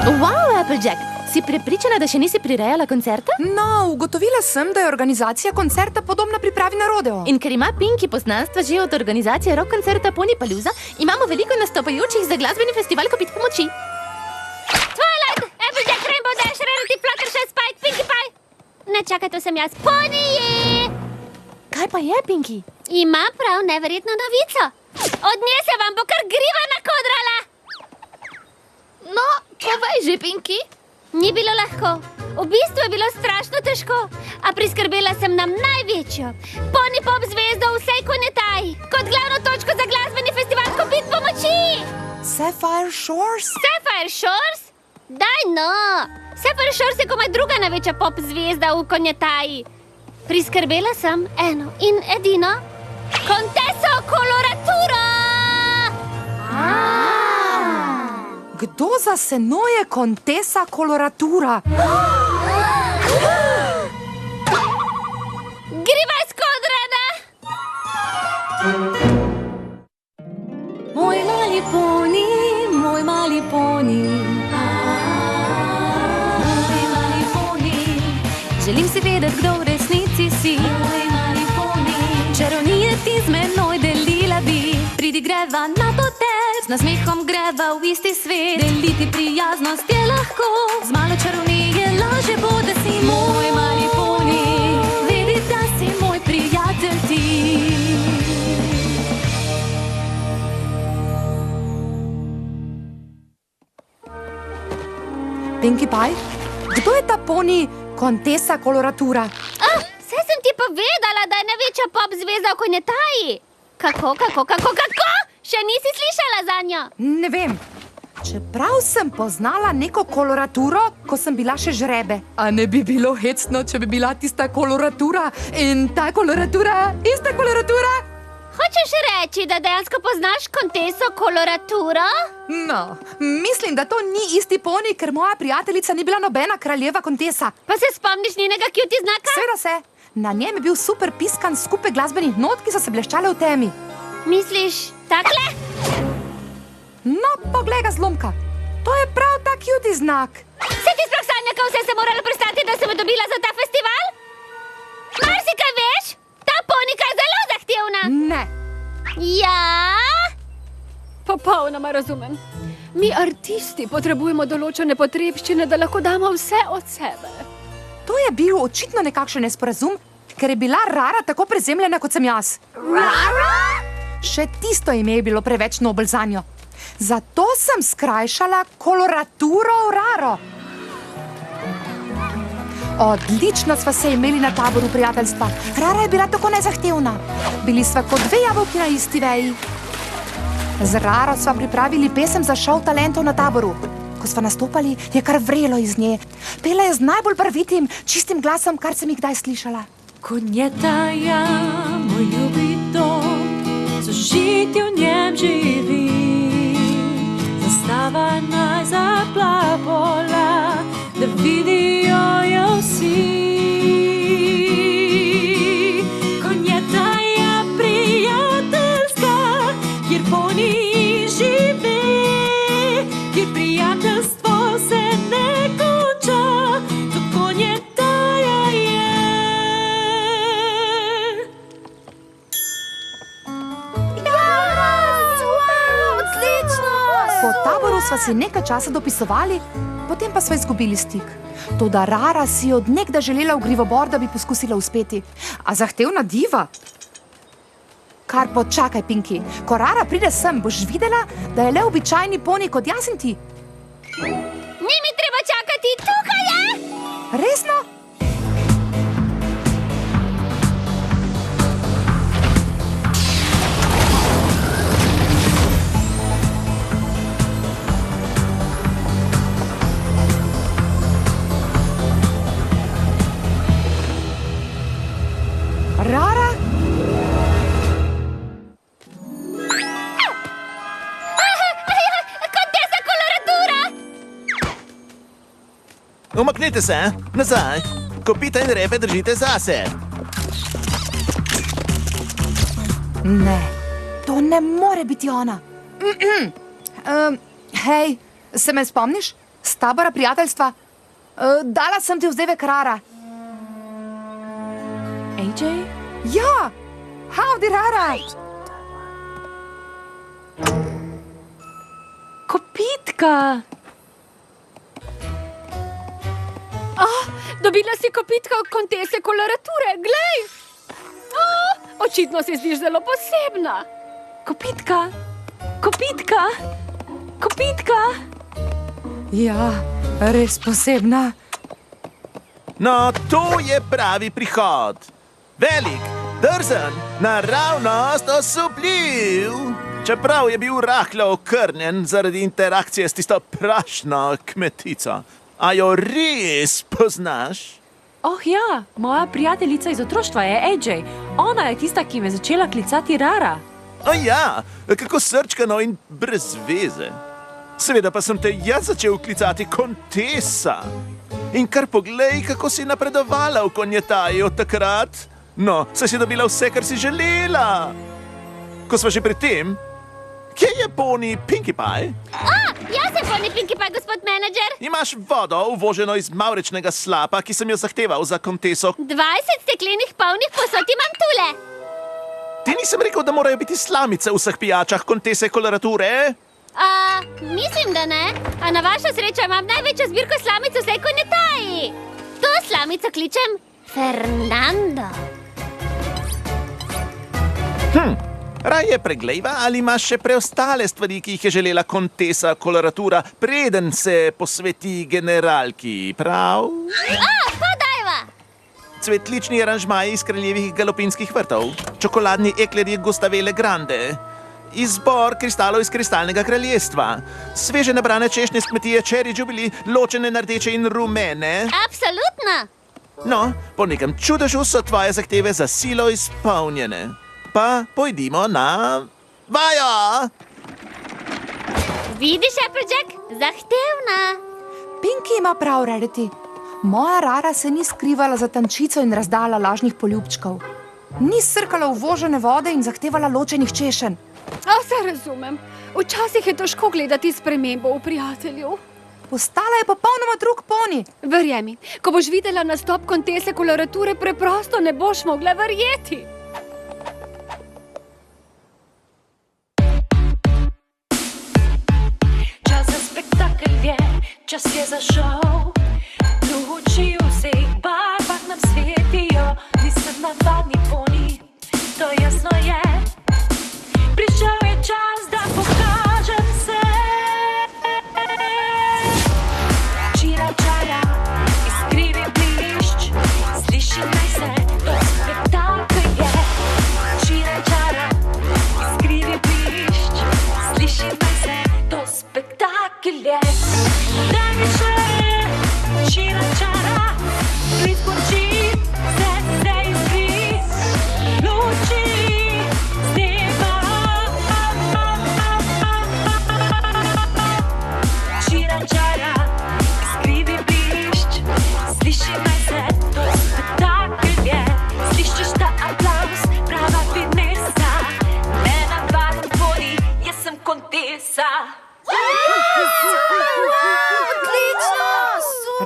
Wow, Applejack, si prepričana, da še nisi prirejala koncerta? No, ugotovila sem, da je organizacija koncerta podobna pripravi na rodeo. In ker ima Pinky poznanstva že od organizacije rock koncerta Ponypalooza, imamo veliko nastopajočih za glasbeni festival Kopit pomoči. Twilight, Applejack, Rainbow Dash, Rarity, Fluttershy, Spike, Pinkie Pie. Ne čakaj, to sem jaz. Ponyje! Kaj pa je, Pinky? Ima prav neverjetno novico. Od nje se vam bo kar griva nakodrala. No, povej že, Pinky. Ni bilo lahko. V bistvu je bilo strašno težko. A priskrbela sem nam največjo Pony Pop zvezdo v vsej Konjetaji. Kot glavno točko za glasbeni festival Kopit pomoči. Sapphire Shores? Sapphire Shores? Daj no. Sapphire Shores je komaj druga največja pop zvezda v Konjetaji. Priskrbela sem eno in edino Conteso Coloratura. Kdo zasenuje Contessa Coloratura? Griva skodrana! Moj mali poni, moj mali poni. Moj mali poni. Želim si vedeti, kdo v resnici si. Moj mali poni. Čarovnije ti z menoj delila bi. Pridi greva na potec, z nasmehom greva v isti svet. Deliti prijaznost je lahko, z malo čarovnije lažje bo, da si moj mali poni. Vedi, da si moj prijatelj ti. Pinkie Pie, kdo je ta poni Contessa Coloratura? Saj sem ti povedala, da je največja pop zvezda v Konjetaji. Kako? Še nisi slišala zanjo? Ne vem. Čeprav sem poznala neko koloraturo, ko sem bila še žrebe. A ne bi bilo hecno, če bi bila tista koloratura in ta koloratura, ista koloratura? Hočeš reči, da dejansko poznaš Conteso Coloraturo? No, mislim, da to ni isti poni, ker moja prijateljica ni bila nobena kraljeva Contessa. Pa se spomniš njenega cutie znaka? Seveda se. Na njem je bil super piskan skupek glasbenih not, ki so se bleščale v temi. Misliš takle? No, poglej ga zlomka. To je prav ta cutie znak. Se ti sploh sanja, kako vse se moralo prestati, da sem jo dobila za ta festival? Marsikaj veš? Ta ponika je zelo zahtevna. Ne. Ja? Popolnoma razumem. Mi artisti potrebujemo določene potrebščine, da lahko damo vse od sebe. To je bil očitno nekakšen nesporazum, ker je bila Rara tako prezemljena, kot sem jaz. Rara? Še tisto ime je bilo preveč nobel zanjo. Zato sem skrajšala koloraturo v Raro. Odlično sva se imeli na taboru prijateljstva. Rara je bila tako nezahtevna. Bili sva kot dve jabolki na isti veji. Z Raro sva pripravili pesem za šov talentov na taboru. Ko sva nastopali, je kar vrelo iz nje. Pela je z najbolj barvitim, čistim glasom, kar sem jih kdaj slišala. Konjetaja, moj ljubi dom, sožitje v njem živi. Zastava naj zaplapola, da vidijo jo vsi. Konjetaja prijateljska, kjer poni živi, kjer prijateljstvo se ne konča, to Konjetaja je. Po taboru sva si nekaj časa dopisovali, potem pa sva izgubili stik. Toda Rara si od nekdaj želela v Grivobor, da bi poskusila uspeti. A zahtevna diva? Kar počakaj, Pinky. Ko Rara pride sem, boš videla, da je le običajni poni kot jaz in ti. Ni mi treba čakati, tukaj je! Resno? Rara? Contessa Coloratura! Umaknite se, nazaj. Kopita in repe držite zase. Ne, to ne more biti ona. Hej, se me spomniš? Z tabora prijateljstva. Dala sem ti vzdevek Rara. AJ? Ja! Howdy, Rara! Kopitka! Dobila si kopitka od kontese kolorature, glej! Očitno se zdiš zelo posebna. Kopitka! Kopitka! Kopitka! Ja, res posebna. No, to je pravi prihod. Velik, drzen, naravnost osupljiv. Čeprav je bil rahlo okrnjen zaradi interakcije s tisto prašno kmetico. A jo res poznaš? Oh ja, moja prijateljica iz otroštva je AJ. Ona je tista, ki me je začela klicati Rara. O ja, kako srčkano in brez veze. Seveda pa sem te jaz začel klicati Kontesa. In kar poglej, kako si napredovala v konjetaji od takrat. No, saj si dobila vse, kar si želela. Ko sva že pri tem, kje je poni Pinkie Pie? Jaz sem poni Pinkie Pie, gospod menedžer. Imaš vodo, uvoženo iz mavrečnega slapa, ki sem jo zahteval za Konteso. 20 steklenih polnih posod imam tule. Ti nisem rekel, da morajo biti slamice v vseh pijačah Kontese kolorature? Mislim, da ne. A na vašo srečo imam največjo zbirko slamic v vsej konjetaji. To slamico kličem Fernando. Raje preglejva, ali imaš še preostale stvari, ki jih je želela Kontesa koloratura, preden se posveti generalki, prav? Podajva. Cvetlični aranžmaji iz kraljevih galopinskih vrtov, čokoladni eklerji Gustavele Grande, izbor kristalov iz kristalnega kraljestva, sveže nabrane češnje s kmetije Cherry Jubilee, ločene na rdeče in rumene. Absolutno. No, po nekem čudežu so tvoje zahteve za silo izpolnjene. Pa pojdimo na vajo! Vidiš, Applejack? Zahtevna. Pinkie ima prav, Rarity. Moja Rara se ni skrivala za tančico in razdala lažnih poljubčkov. Ni srkala uvožene vode in zahtevala ločenih češenj. Se razumem. Včasih je težko gledati spremembo v prijatelju. Postala je popolnoma drug poni. Verjemi, ko boš videla nastop kontese kolorature, preprosto ne boš mogla verjeti. Čas za spektakel je, čas je za šov. Luči v vseh barvah nam svetijo, niso navadni tvoni, to jasno je. Prišel je čas, da pokažem se. Čira čara, iskrivi blišč, sliši naj se, to spektakel je. Čira čara, iskrivi blišč, sliši naj se, to spektakel je. Daj mi še, čira čara, priskoči, se iskri, luči.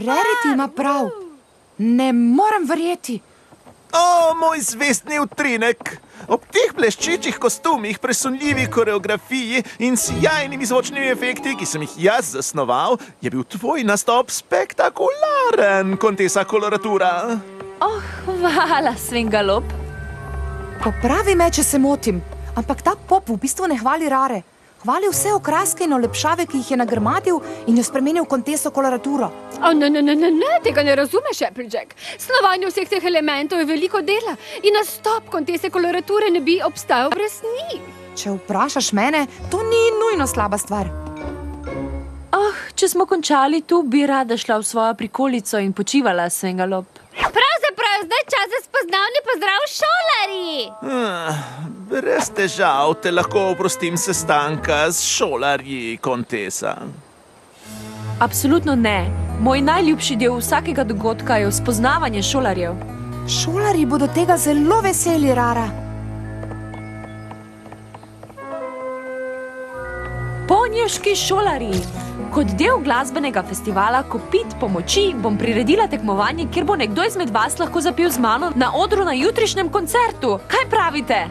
Rarity ima prav. Ne morem verjeti. O, moj zvestni utrinek! Ob teh bleščečih kostumih, presunljivi koreografiji in sijajnimi zvočnimi efekti, ki sem jih jaz zasnoval, je bil tvoj nastop spektakularen, Kontesa koloratura. Hvala, Svengalop. Popravi me, če se motim, ampak ta pop v bistvu ne hvali Rare. Hvali vse okraske in olepšave, ki jih je nagrmadil in jo spremenil v Konteso koloraturo. Ne, tega ne razumeš, Applejack. Snovanje vseh teh elementov je veliko dela in nastop kontese kolorature ne bi obstajal brez njih. Če vprašaš mene, to ni nujno slaba stvar. Če smo končali tu, bi rada šla v svojo prikolico in počivala, Svengalop. Pravzaprav zdaj čas za spoznavni pozdrav šolarji. Brez težav te lahko oprostim sestanka s šolarji, Kontesa. Absolutno ne. Moj najljubši del vsakega dogodka je spoznavanje šolarjev. Šolarji bodo tega zelo veseli, Rara. Ponješki šolarji, Kot del glasbenega festivala Kopit pomoči bom priredila tekmovanje, kjer bo nekdo izmed vas lahko zapel z mano na odru na jutrišnjem koncertu. Kaj pravite?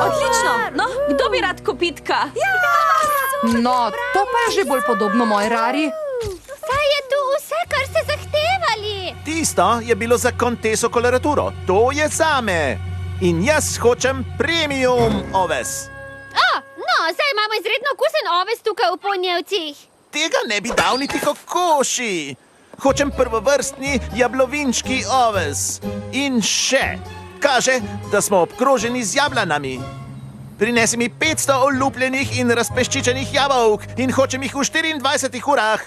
Odlično! No, kdo bi rad kopitka? No, to pa je že bolj podobno moji Rari. Saj je tu vse, kar ste zahtevali. Tisto je bilo za Conteso koloraturo, to je zame. In jaz hočem premium oves. No, zdaj imamo izredno okusen oves tukaj v Ponjevcih. Tega ne bi dal niti kokoši. Hočem prvovrstni jablovinčki oves. In še, kaže, da smo obkroženi z jablanami. Prinesi mi 500 olupljenih in razpeščičenih jabolk in hočem jih v 24 urah.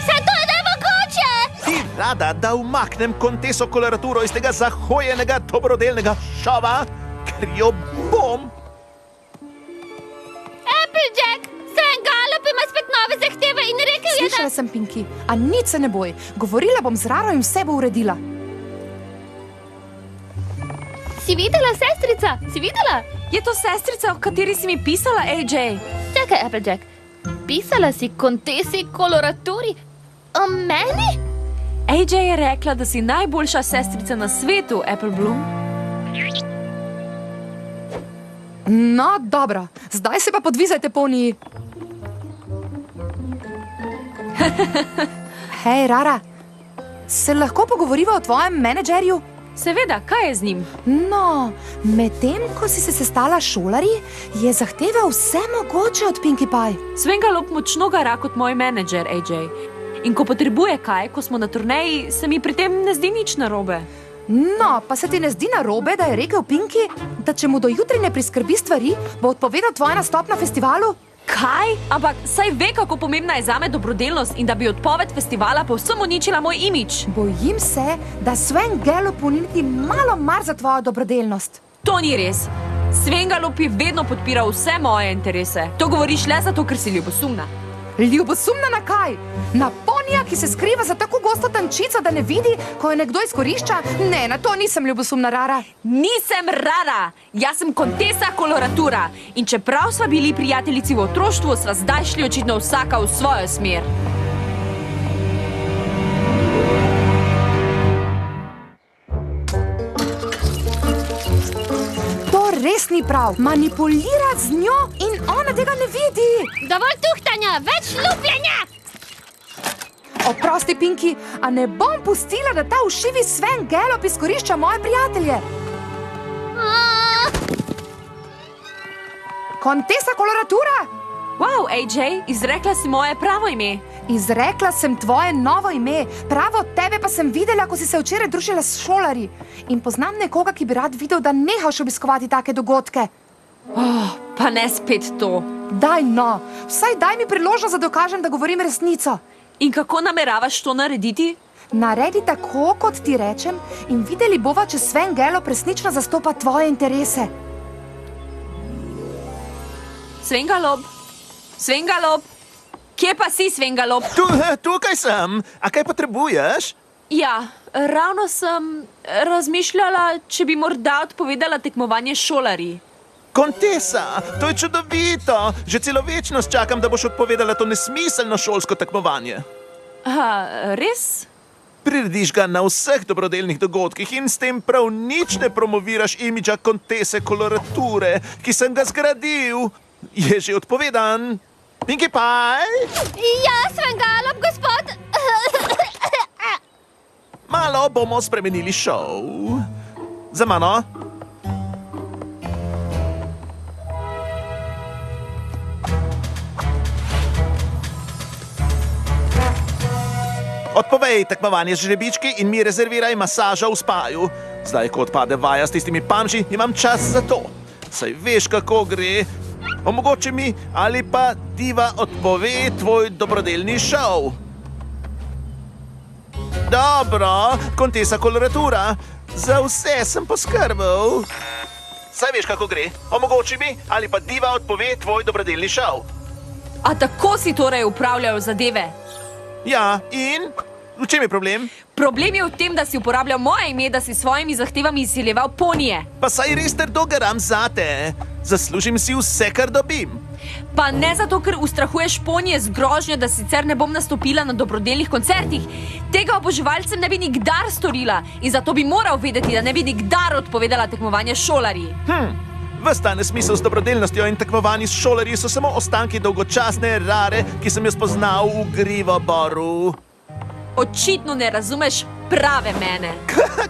Saj to je nemogoče! Ti rada, da umaknem Conteso koloraturo iz tega zahojenega dobrodelnega šova, ker jo bom. Applejack, Sven Galop ima spet nove zahteve in rekel je, da... Slišala sem, Pinky, a nič se ne boj. Govorila bom z Raro in vse bo uredila. Si videla, sestrica? Si videla? Je to sestrica, o kateri si mi pisala, AJ? Čakaj, Applejack. Pisala si Contesi koloraturi o meni? AJ je rekla, da si najboljša sestrica na svetu, Apple Bloom. No, dobro. Zdaj se pa podvizajte, poniji. Hej, Rara, se lahko pogovoriva o tvojem menedžerju? Seveda, kaj je z njim? No, medtem, ko si se sestala s šolarji, je zahteval vse mogoče od Pinkie Pie. Sven Galop močno gara kot moj menedžer, AJ. In ko potrebuje kaj, ko smo na turneji, se mi pri tem ne zdi nič narobe. No, pa se ti ne zdi narobe, da je rekel Pinky, da če mu do jutri ne priskrbi stvari, bo odpovedal tvoj nastop na festivalu? Kaj? Ampak saj ve, kako pomembna je zame dobrodelnost in da bi odpoved festivala povsem uničila moj imič. Bojim se, da Sven Galopu ni niti malo mar za tvojo dobrodelnost. To ni res. Sven Galop je vedno podpiral vse moje interese. To govoriš le zato, ker si ljubosumna. Ljubosumna na kaj? Na ponija, ki se skriva za tako gosto tančico, da ne vidi, ko jo nekdo izkorišča? Ne, na to nisem ljubosumna, Rara. Nisem Rara, jaz sem Contesa koloratura. In čeprav sva bili prijateljici v otroštvu, sva zdaj šli očitno vsaka v svojo smer. To res ni prav. Manipulira z njo in ona tega ne vidi. Dovolj tuhtanja, več lupljenja! Oprosti, Pinky, a ne bom pustila, da ta ušivi Sven Galop izkorišča moje prijatelje. Contesa koloratura! Wow, AJ, izrekla si moje pravo ime. Izrekla sem tvoje novo ime, pravo od tebe pa sem videla, ko si se včeraj družila s šolarji. In poznam nekoga, ki bi rad videl, da nehaš obiskovati take dogodke. Pa ne spet to. Daj no, vsaj daj mi priložnost, da dokažem, da govorim resnico. In kako nameravaš to narediti? Naredi tako, kot ti rečem, in videli bova, če Sven Galop resnično zastopa tvoje interese. Sven Galop? Sven Galop? Kje pa si, Sven Galop? Tukaj sem. A kaj potrebuješ? Ja, ravno sem razmišljala, če bi morda odpovedala tekmovanje s šolarji. Contesa, to je čudovito. Že celo večnost čakam, da boš odpovedala to nesmiselno šolsko tekmovanje. Res? Prirediš ga na vseh dobrodelnih dogodkih in s tem prav nič ne promoviraš imidža Contese kolorature, ki sem ga zgradil. Je že odpovedan. Pinkie Pie? Ja, Sven Galop, gospod! Malo bomo spremenili šov. Za mano. Odpovej tekmovanje z žrebički in mi rezerviraj masažo v spaju. Zdaj, ko odpade vaja s tistimi panči, imam čas za to. Saj veš, kako gre. Omogoči mi ali pa diva odpove tvoj dobrodelni šov. Dobro, Contesa koloratura. Za vse sem poskrbel. Saj veš, kako gre. Omogoči mi ali pa diva odpove tvoj dobrodelni šov. A tako si torej upravljal zadeve? Ja, in? V čem je problem? Problem je v tem, da si uporabljal moje ime, da si s svojimi zahtevami izsiljeval ponije. Pa saj res trdo garam zate. Zaslužim si vse, kar dobim. Pa ne zato, ker ustrahuješ ponije z grožnjo, da sicer ne bom nastopila na dobrodelnih koncertih. Tega oboževalcem ne bi nikdar storila in zato bi moral vedeti, da ne bi nikdar odpovedala tekmovanja s šolarji. Ves ta nesmisel s dobrodelnostjo in tekmovanji s šolarji so samo ostanki dolgočasne rare, ki sem jo spoznal v Grivoboru. Očitno ne razumeš prave mene.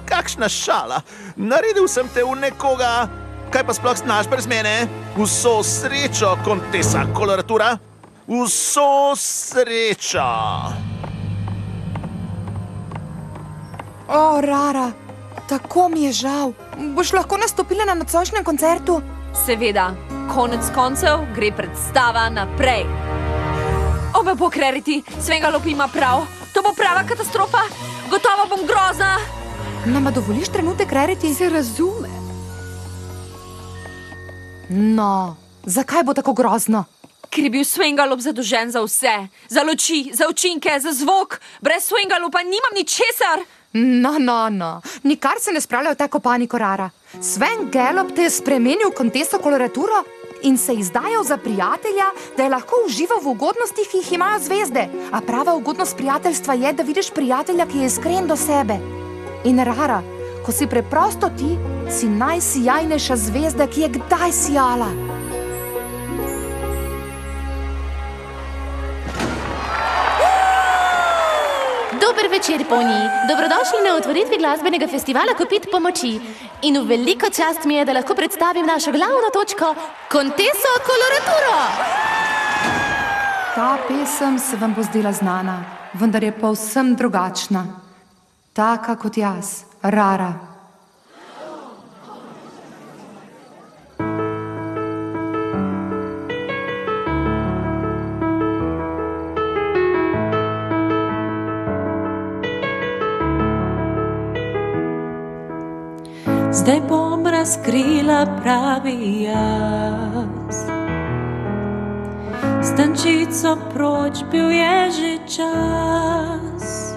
Kakšna šala! Naredil sem te v nekoga. Kaj pa sploh znaš brez mene? Vso srečo, kontesa koloratura. Vso srečo. O, Rara, tako mi je žal. Boš lahko nastopila na nocojšnjem koncertu? Seveda, konec koncev gre predstava naprej. Obe bog Rarity, Svengalop ima prav. To bo prava katastrofa. Gotovo bom grozna. Nama dovoliš trenutek, Rarity? Se razume. No, zakaj bo tako grozno? Ker je bil Svengalop zadolžen za vse. Za luči, za učinke, za zvok. Brez Svengalopa nimam ničesar. No. Nikar se ne spravlja v tako paniko, Rara. Svengalop te je spremenil v konteso koloraturo in se izdajal za prijatelja, da je lahko užival v ugodnostih, ki jih imajo zvezde. A prava ugodnost prijateljstva je, da vidiš prijatelja, ki je iskren do sebe. In Rara, ko si preprosto ti, si najsijajnejša zvezda, ki je kdaj sijala. Dober večer, ponji. Dobrodošli na otvoritvi glasbenega festivala Kopit pomoči. In v veliko čast mi je, da lahko predstavim našo glavno točko, konteso koloraturo. Ta pesem se vam bo zdela znana, vendar je povsem drugačna. Taka kot jaz, Rara. Zdaj bom razkrila pravi jaz. S tančico proč bil je že čas.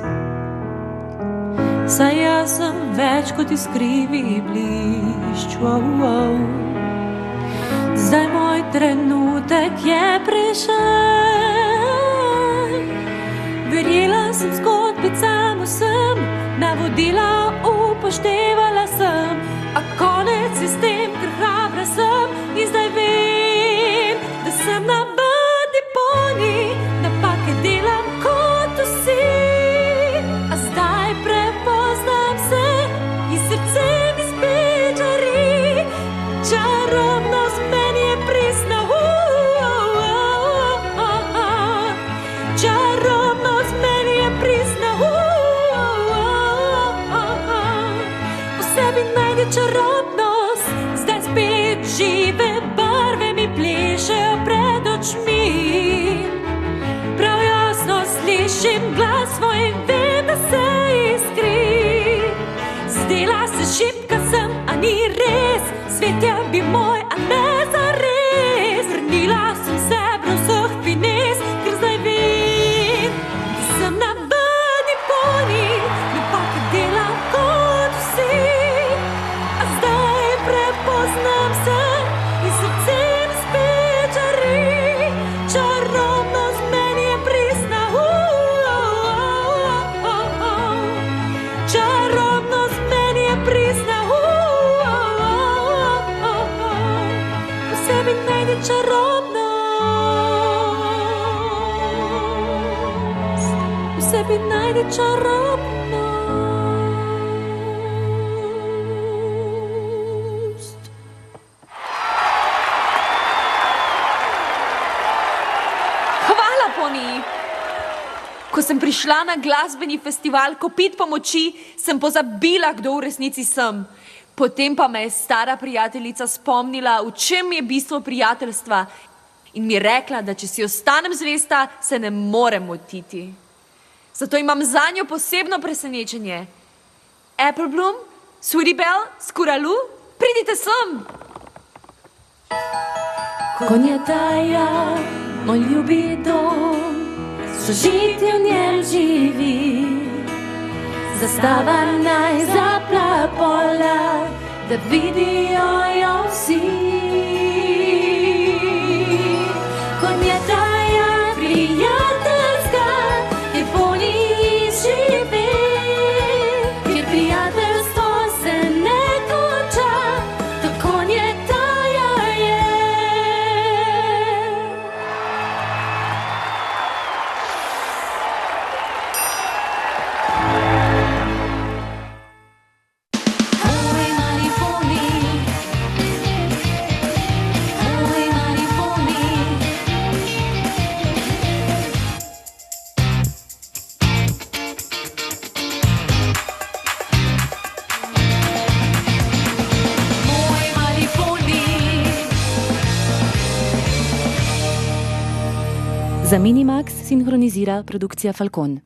Saj jaz sem več kot iskrivi blišč. Zdaj moj trenutek je prišel. Verjela sem zgodbicam vsem, navodila upoštevala sem, a konec je s tem, ker hrabra sem in zdaj vem, da sem navadni ponji, napake delam kot vsi. A zdaj prepoznam se in srce mi spet žari. Čarobnost meni je pristna, čarobnost meni je pristna, v sebi najde čarobnost, zdaj spet žive barve mi plešejo pred očmi. Prav jasno slišim glas svoj in vem, da se iskri. Zdela se šibka sem, a ni res, svet je bil moj, a ne zares. Vrnila sem se brez vseh finez, ker zdaj vem, da sem navadni ponji, napake delam kot vsi. A zdaj prepoznam se in srce mi spet žari. Čarobnost meni je pristna, čarobnost meni je pristna, v sebi najde čarobnost, v sebi najde čarobnost. Hvala, ponji. Ko sem prišla na glasbeni festival Kopit pomoči, sem pozabila, kdo v resnici sem. Potem pa me je stara prijateljica spomnila, v čem je bistvo prijateljstva in mi rekla, da če si ostanem zvesta, se ne morem motiti. Zato imam zanjo posebno presenečenje. Apple Bloom, Sweetie Belle, Skuralu, pridite sem! Konjetaja, moj ljubi dom, sožitje v njem živi. Zastava naj zapla pola, da vidijo jo vsi. Za Minimax sinhronizira produkcija Falcon.